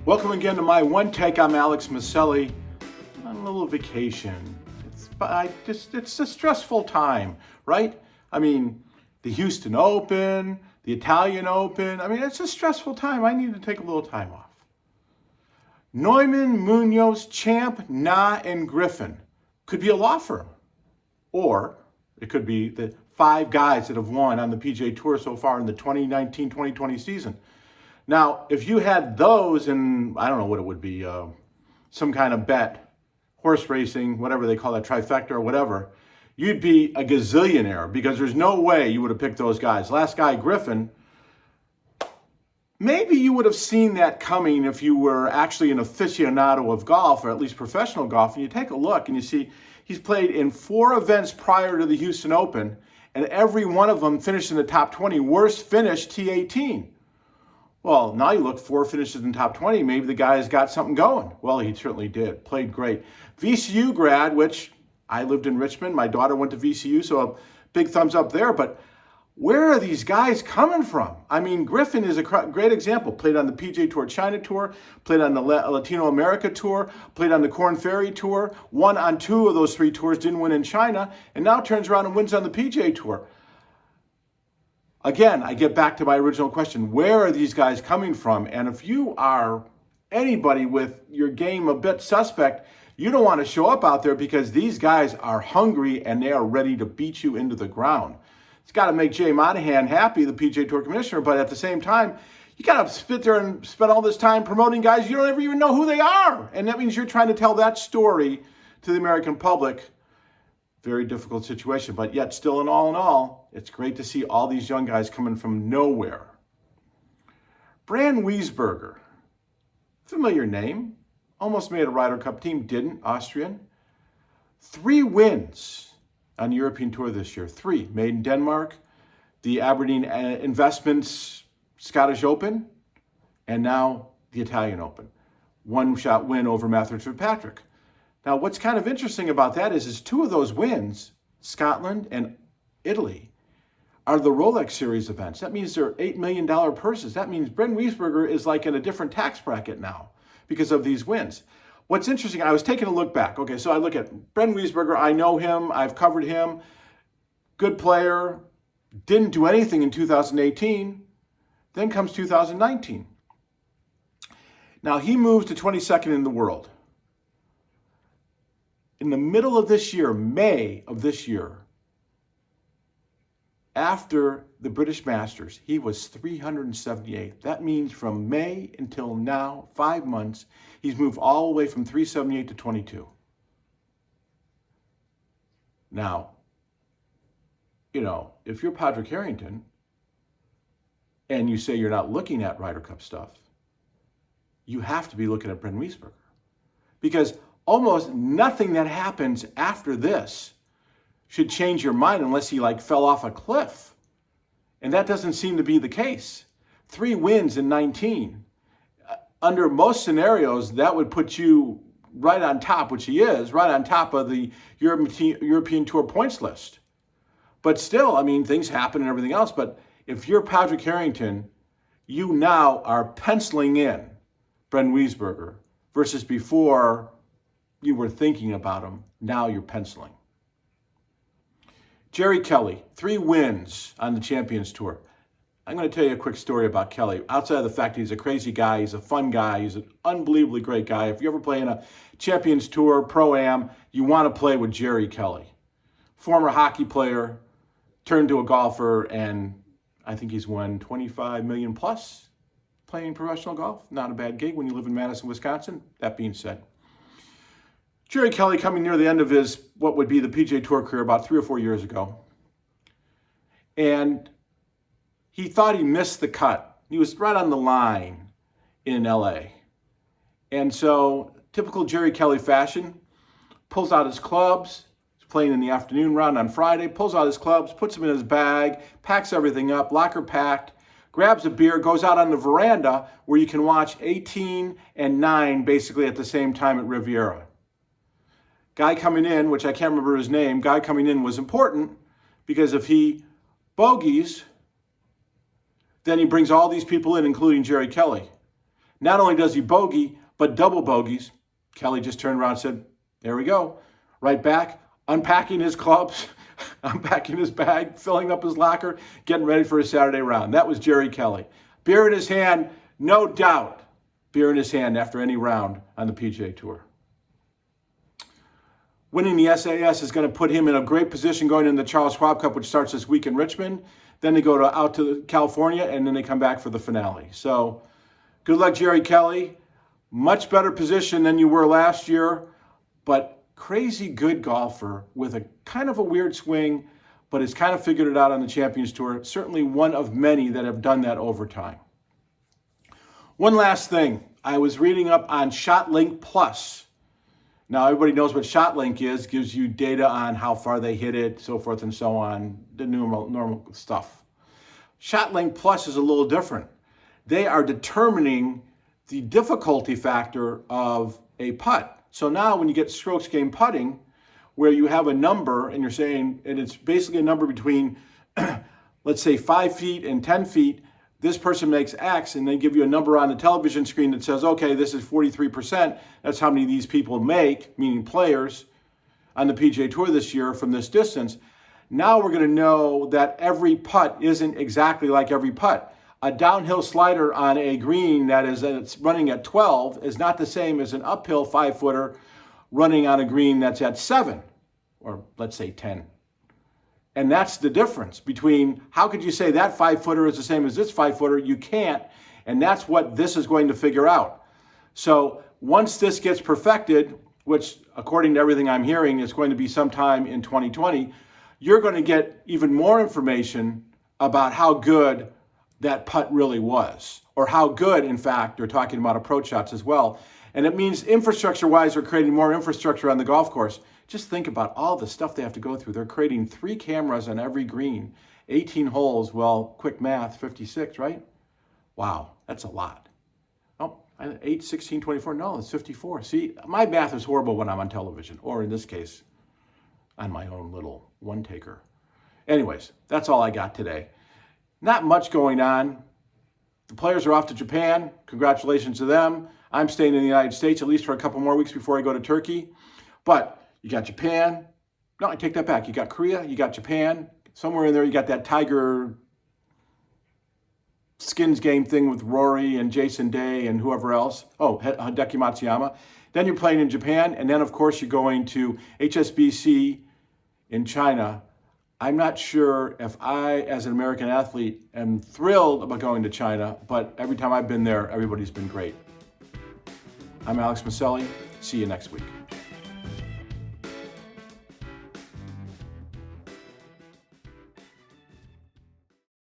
Welcome again to my one take. I'm Alex Miceli on a little vacation. It's a stressful time, right? I mean, the Houston Open, the Italian Open. I mean, it's a stressful time. I need to take a little time off. Neumann, Munoz, Champ, Na, and Griffin could be a law firm. Or it could be the 5 guys that have won on the PGA Tour so far in the 2019-2020 season. Now, if you had those in, I don't know what it would be, some kind of bet, horse racing, whatever they call that, trifecta or whatever, you'd be a gazillionaire because there's no way you would have picked those guys. Last guy, Griffin, maybe you would have seen that coming if you were actually an aficionado of golf, or at least professional golf, and you take a look and you see he's played in 4 events prior to the Houston Open, and every one of them finished in the top 20, worst finish T18. Well, now you look, 4 finishes in top 20, maybe the guy's got something going. Well, he certainly did, played great. VCU grad, which I lived in Richmond, my daughter went to VCU, so a big thumbs up there, but where are these guys coming from? I mean, Griffin is a great example. Played on the PGA Tour China Tour, played on the Latino America Tour, played on the Korn Ferry Tour, won on 2 of those 3 tours, didn't win in China, and now turns around and wins on the PGA Tour. Again, I get back to my original question. Where are these guys coming from? And if you are anybody with your game a bit suspect, you don't want to show up out there because these guys are hungry and they are ready to beat you into the ground. It's got to make Jay Monahan happy, the PGA Tour commissioner, but at the same time, you got to sit there and spend all this time promoting guys you don't ever even know who they are. And that means you're trying to tell that story to the American public. Very difficult situation, but yet still in all, it's great to see all these young guys coming from nowhere. Brand Wiesberger, familiar name, almost made a Ryder Cup team, didn't, Austrian. 3 wins on the European Tour this year, 3, made in Denmark, the Aberdeen Investments Scottish Open, and now the Italian Open. 1-shot win over Matthew Fitzpatrick. Now, what's kind of interesting about that is 2 of those wins, Scotland and Italy, are the Rolex Series events. That means they're $8 million purses. That means Brent Wiesberger is like in a different tax bracket now because of these wins. What's interesting, I was taking a look back. Okay, so I look at Brent Wiesberger. I know him. I've covered him. Good player. Didn't do anything in 2018. Then comes 2019. Now, he moves to 22nd in the world. In the middle of this year, May of this year, after the British Masters, he was 378. That means from May until now, 5 months, he's moved all the way from 378 to 22. Now, if you're Padraig Harrington and you say you're not looking at Ryder Cup stuff, you have to be looking at Brent Wiesberger. Because almost nothing that happens after this should change your mind unless he fell off a cliff. And that doesn't seem to be the case. 3 wins in 19. Under most scenarios, that would put you right on top, which he is, right on top of the European Tour points list. But still, things happen and everything else. But if you're Padraig Harrington, you now are penciling in Brent Wiesberger versus before you were thinking about him, now you're penciling. Jerry Kelly, 3 wins on the Champions Tour. I'm going to tell you a quick story about Kelly. Outside of the fact he's a crazy guy, he's a fun guy, he's an unbelievably great guy. If you ever play in a Champions Tour, Pro-Am, you want to play with Jerry Kelly. Former hockey player, turned to a golfer, and I think he's won $25 million plus playing professional golf. Not a bad gig when you live in Madison, Wisconsin. That being said, Jerry Kelly coming near the end of his, what would be the PGA Tour career about 3 or 4 years ago. And he thought he missed the cut. He was right on the line in LA. And so, typical Jerry Kelly fashion, pulls out his clubs. He's playing in the afternoon round on Friday, pulls out his clubs, puts them in his bag, packs everything up, locker packed, grabs a beer, goes out on the veranda where you can watch 18 and 9 basically at the same time at Riviera. Guy coming in, which I can't remember his name, guy coming in was important because if he bogeys, then he brings all these people in, including Jerry Kelly. Not only does he bogey, but double bogeys. Kelly just turned around and said, there we go. Right back, unpacking his clubs, unpacking his bag, filling up his locker, getting ready for his Saturday round. That was Jerry Kelly. Beer in his hand, no doubt. Beer in his hand after any round on the PGA Tour. Winning the SAS is going to put him in a great position going into the Charles Schwab Cup, which starts this week in Richmond. Then they go out to California, and then they come back for the finale. So good luck, Jerry Kelly. Much better position than you were last year, but crazy good golfer with a kind of a weird swing, but has kind of figured it out on the Champions Tour. Certainly one of many that have done that over time. One last thing. I was reading up on ShotLink Plus. Now, everybody knows what ShotLink is. Gives you data on how far they hit it, so forth and so on, the normal stuff. ShotLink Plus is a little different. They are determining the difficulty factor of a putt. So now when you get strokes gained putting, where you have a number and you're saying, and it's basically a number between, let's say 5 feet and 10 feet, this person makes X, and they give you a number on the television screen that says, okay, this is 43%. That's how many of these people make, meaning players, on the PGA Tour this year from this distance. Now we're going to know that every putt isn't exactly like every putt. A downhill slider on a green that is it's running at 12 is not the same as an uphill 5-footer running on a green that's at 7, or let's say 10. And that's the difference between, how could you say that 5-footer is the same as this 5-footer? You can't. And that's what this is going to figure out. So once this gets perfected, which according to everything I'm hearing is going to be sometime in 2020, you're going to get even more information about how good that putt really was, or how good, in fact, they're talking about approach shots as well. And it means infrastructure-wise, they're creating more infrastructure on the golf course. Just think about all the stuff they have to go through. They're creating 3 cameras on every green, 18 holes. Well, quick math, 56, right? Wow, that's a lot. Oh, 8, 16, 24. No, it's 54. See, my math is horrible when I'm on television, or in this case, on my own little one-taker. Anyways, that's all I got today. Not much going on. The players are off to Japan. Congratulations to them. I'm staying in the United States at least for a couple more weeks before I go to Turkey. But you got Japan. No, I take that back. You got Korea. You got Japan. Somewhere in there, you got that Tiger skins game thing with Rory and Jason Day and whoever else. Oh, Hideki Matsuyama. Then you're playing in Japan. And then, of course, you're going to HSBC in China. I'm not sure if I, as an American athlete, am thrilled about going to China, but every time I've been there, everybody's been great. I'm Alex Miceli. See you next week.